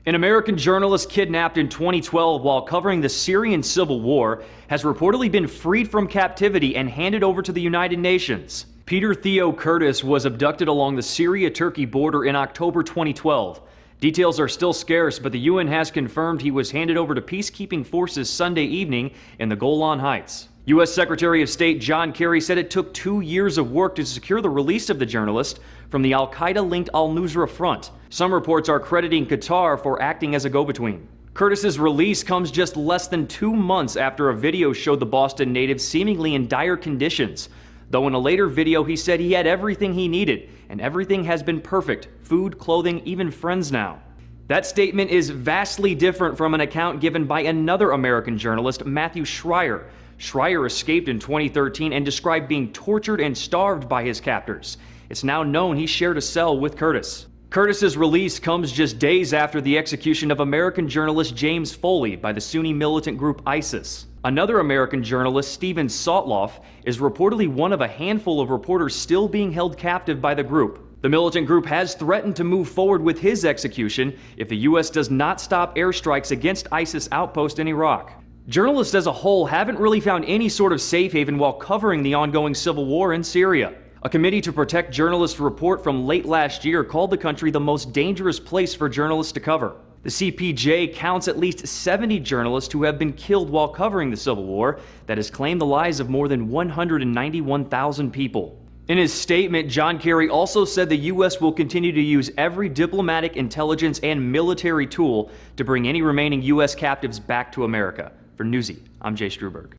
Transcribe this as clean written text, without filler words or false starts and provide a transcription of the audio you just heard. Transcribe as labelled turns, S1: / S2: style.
S1: An American journalist kidnapped in 2012 while covering the Syrian civil war has reportedly been freed from captivity and handed over to the United Nations. Peter Theo Curtis was abducted along the Syria-Turkey border in October 2012. Details are still scarce, but the UN has confirmed he was handed over to peacekeeping forces Sunday evening in the Golan Heights. U.S. Secretary of State John Kerry said it took 2 years of work to secure the release of the journalist from the al-Qaeda-linked al-Nusra Front. Some reports are crediting Qatar for acting as a go-between. Curtis's release comes just less than 2 months after a video showed the Boston native seemingly in dire conditions. Though in a later video he said he had everything he needed, and everything has been perfect: food, clothing, even friends now. That statement is vastly different from an account given by another American journalist, Matthew Schreier. Schreier escaped in 2013 and described being tortured and starved by his captors. It's now known he shared a cell with Curtis. Curtis's release comes just days after the execution of American journalist James Foley by the Sunni militant group ISIS. Another American journalist, Steven Sotloff, is reportedly one of a handful of reporters still being held captive by the group. The militant group has threatened to move forward with his execution if the U.S. does not stop airstrikes against ISIS outposts in Iraq. Journalists as a whole haven't really found any sort of safe haven while covering the ongoing civil war in Syria. A committee to protect journalists report from late last year called the country the most dangerous place for journalists to cover. The CPJ counts at least 70 journalists who have been killed while covering the civil war that has claimed the lives of more than 191,000 people. In his statement, John Kerry also said the U.S. will continue to use every diplomatic, intelligence, and military tool to bring any remaining U.S. captives back to America. For Newsy, I'm Jay Struberg.